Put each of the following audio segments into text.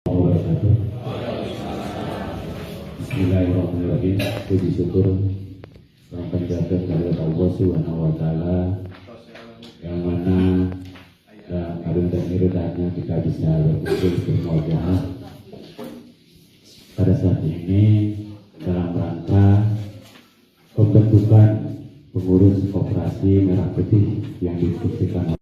wabarakatuh. Bismillahirrahmanirrahim. Puji syukur sang penjaga dari Allah Subhanahu wa Ta'ala, yang mana karun dan iridanya kita bisa berkumpul bermuajah pada saat ini dalam rangka pembentukan pengurus koperasi Merah Putih yang dibuktikan.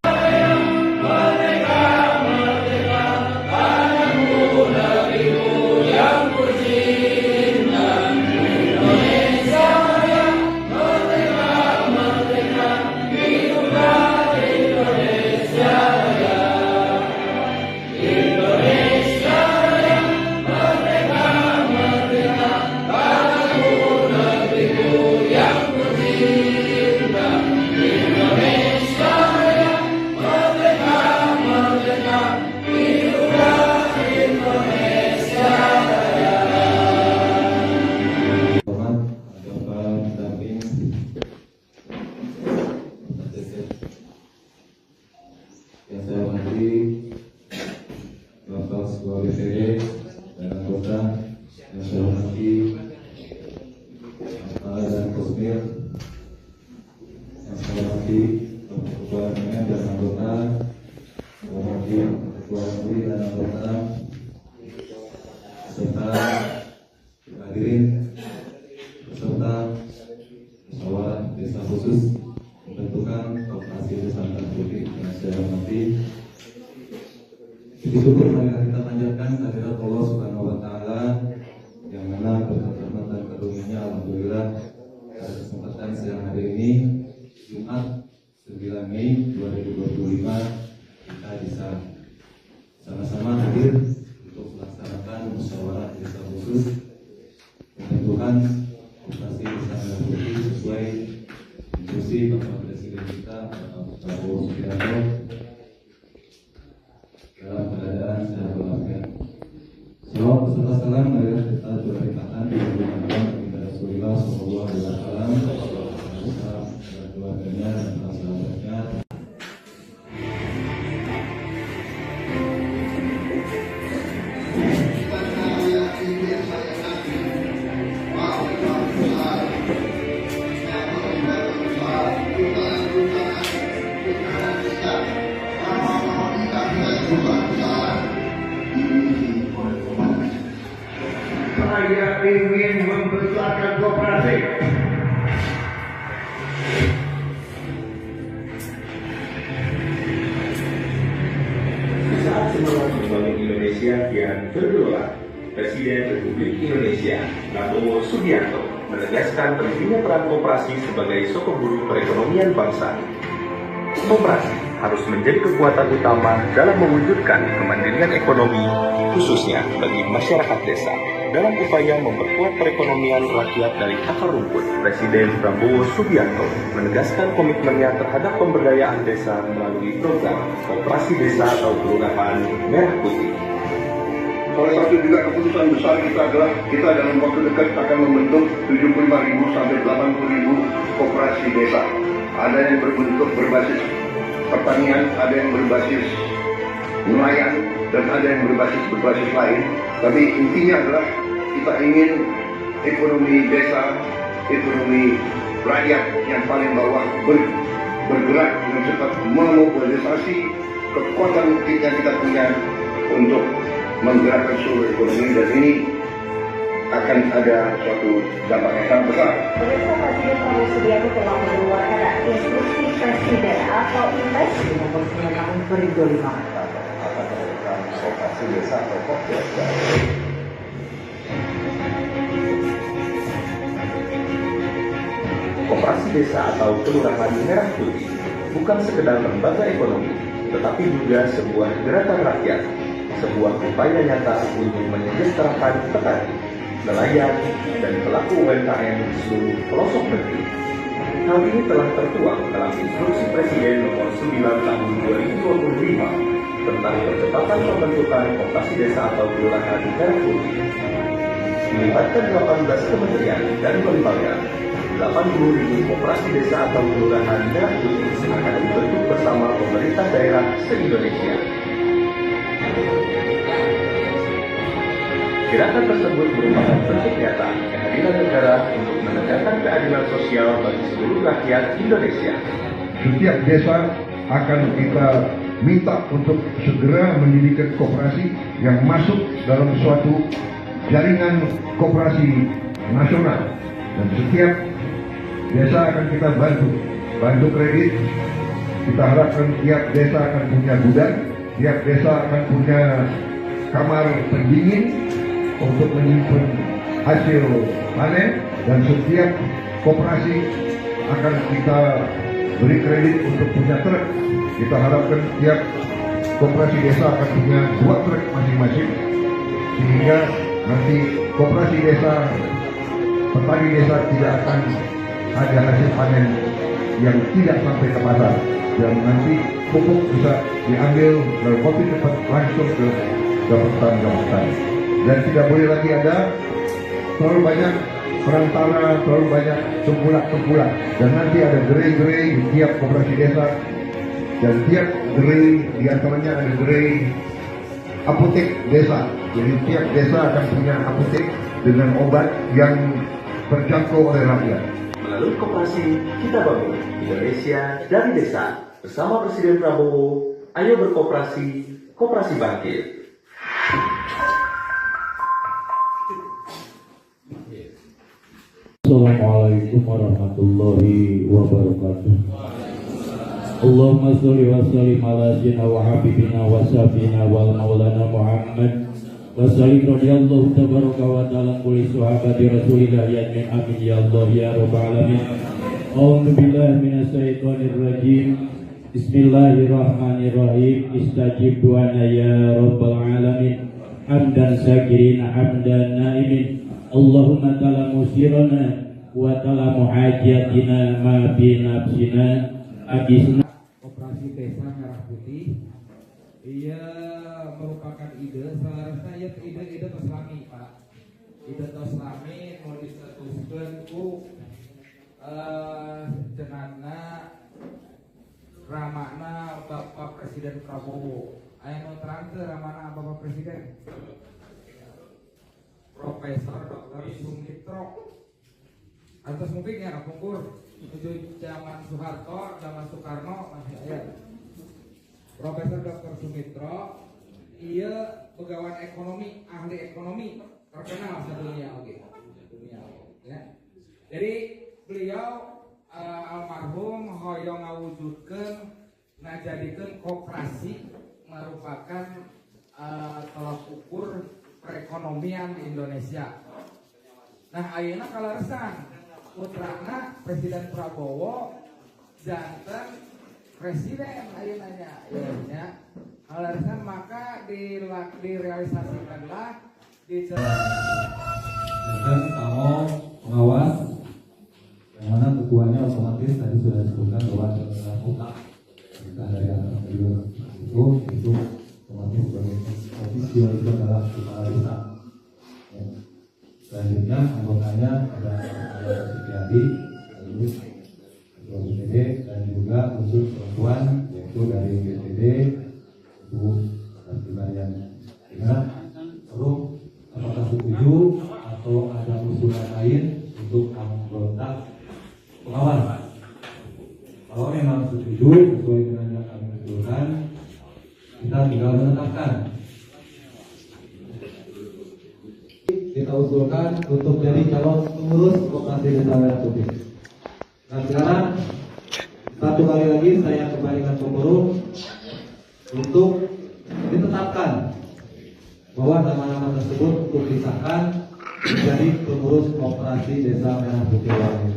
Yang saya hormati Bapak Ketua BPD dan anggota, yang saya hormati Bapak dan Kosmir, yang saya hormati Bapak Ketua MN dan anggota, saya hormati Ketua MUI dan anggota, serta hadirin peserta musyawarah desa khusus pembentukan koperasi desa Merah Putih yang saya hormati. Puji syukur marilah kita panjatkan kehadirat Allah Subhanahu wa Ta'ala, yang mana berkat rahmat dan karunia-Nya alhamdulillah pada kesempatan siang hari ini Jumat 9 Mei 2025 kita bisa sama-sama hadir untuk melaksanakan musyawarah desa khusus pembentukan koperasi desa Merah Putih sesuai instruksi Bapak Presiden kita Bapak Prabowo Subianto dalam keadaan sehat walafiat. Salawat beserta salam marilah kita curahkan di hadapan Baginda Rasulullah Sallallahu Alaihi Wasallam beserta keluarganya dan para sahabatnya. Saya ingin membesarkan koperasi. Saat semangat membangun Indonesia kian bergejolak, Presiden Republik Indonesia Prabowo Subianto menegaskan pentingnya peran koperasi sebagai sokoguru perekonomian bangsa. Koperasi harus menjadi kekuatan utama dalam mewujudkan kemandirian ekonomi, khususnya bagi masyarakat desa. Dalam upaya memperkuat perekonomian rakyat dari akar rumput, Presiden Prabowo Subianto menegaskan komitmennya terhadap pemberdayaan desa melalui program Koperasi Desa atau Kelurahan Merah Putih. Salah satu juga keputusan besar kita adalah kita dalam waktu dekat akan membentuk 75.000 sampai 80.000 koperasi desa. Ada yang berbentuk berbasis pertanian, ada yang berbasis nelayan, dan ada yang berbasis lain. Tapi intinya adalah kita ingin ekonomi desa, ekonomi rakyat yang paling bawah bergerak dengan cepat memobilisasi kekuatan yang kita punya untuk menggerakkan seluruh ekonomi, dan ini akan ada suatu dampak yang sangat besar. Pemirsa, Presiden Prabowo Subianto telah mengeluarkan instruksi Presiden atau Impres nomor 9 tahun 2005. Akan melakukan koperasi desa atau koperasi. Koperasi Desa atau Kelurahan Merah Putih bukan sekedar lembaga ekonomi, tetapi juga sebuah gerakan rakyat, sebuah upaya nyata untuk menyejahterakan petani, nelayan, dan pelaku UMKM di seluruh pelosok negeri. Hal ini telah tertuang dalam Instruksi Presiden nomor 9 tahun 2025 tentang percepatan pembentukan koperasi desa atau kelurahan Merah Putih. Melibatkan 18 kementerian dan lembaga, 80.000 koperasi desa atau kelurahan Merah Putih akan dibentuk bersama pemerintah daerah se-Indonesia. Gerakan tersebut merupakan bentuk nyata kehadiran negara untuk menegakkan keadilan sosial bagi seluruh rakyat Indonesia. Setiap desa akan kita minta untuk segera mendirikan koperasi yang masuk dalam suatu jaringan koperasi nasional, dan setiap desa akan kita bantu kredit. Kita harapkan tiap desa akan punya gudang, tiap desa akan punya kamar pendingin untuk menyimpan hasil panen, dan setiap koperasi akan kita beri kredit untuk punya truk. Kita harapkan tiap koperasi desa akan punya 2 truk masing-masing, sehingga nanti koperasi desa, petani desa tidak akan ada hasil panen yang tidak sampai ke pasar, dan nanti pupuk bisa diambil dalam waktu cepat langsung ke petani. Dan tidak boleh lagi ada terlalu banyak perantara, terlalu banyak tengkulak, dan nanti ada gerai-gerai di tiap koperasi desa, dan tiap gerai diantaranya ada gerai apotek desa. Jadi tiap desa akan punya apotek dengan obat yang terjangkau oleh rakyat. Melalui koperasi, kita bangun Indonesia dari desa. Bersama Presiden Prabowo, ayo berkoperasi, koperasi bangkit. Assalamualaikum warahmatullahi wabarakatuh. Allahumma sholli wa sallim ala sayyidina wa habibina wa syafiina wal maulana Muhammad wa sallim radhiyallahu tabaraka wa ta'ala kulli sahabati Rasulillah ya amin ya Allah ya rabbal alamin. A'udzu billahi minasy syaithanir rajim. Bismillahirrahmanirrahim. Istajib du'ana ya rabbal alamin. Hamdan syakirin hamdan naimin. Allahumma ta'ala musirana wa ta'ala muhajatina ma binafsina abisna. Koperasi Desa Merah Putih ia merupakan ide, seharusnya ide Toslami, Pak. Ide Toslami mau distatuskan ku jenana ramana Bapak Presiden Prabowo. Aya nu terang teu ramana Bapak Presiden? Profesor Dr. Sumitro. Atas mungkin ya pungkur menuju zaman Soeharto, zaman Soekarno masih ada. Profesor Dr. Sumitro, ia pegawai ekonomi, ahli ekonomi terkenal sedunia, dunia, ya. Jadi beliau almarhum hoyong ngawujudkeun ngajadikeun koperasi merupakan tolak ukur perekonomian di Indonesia. Nah, ayeuna kaleresan putrana Presiden Prabowo janten presiden ayeunanya ya. Kaleresan maka direalisasikanlah di Dan kamu pengawas yang mana ketuanya otomatis tadi sudah disebutkan bahwa adalah otak kita dari atas itu otomatis sebagai posisi itu adalah kepala desa. Ya. Selanjutnya anggotanya ada Setiadi, lalu ketua BPD, dan juga unsur perempuan yaitu dari BPD, Ibu Martian. Sehingga perlu apakah setuju atau ada usulan lain untuk anggota pengawas? Kalau memang setuju sesuai dengan yang kami usulkan, kita tinggal menetapkan. Kita usulkan untuk jadi calon pengurus koperasi Desa Merah Putih. Nah sekarang satu kali lagi saya kembalikan pengurus untuk ditetapkan bahwa nama-nama tersebut untuk disahkan menjadi pengurus koperasi Desa Merah Putih Walahir.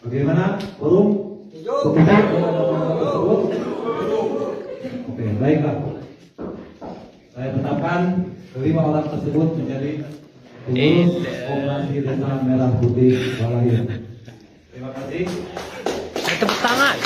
Bagaimana, forum? Setuju dengan nama-nama tersebut? Oke, baiklah. Saya tetapkan 5 orang tersebut menjadi pengurus koperasi Desa Merah Putih Walahir. Terima kasih. Tepuk tangan.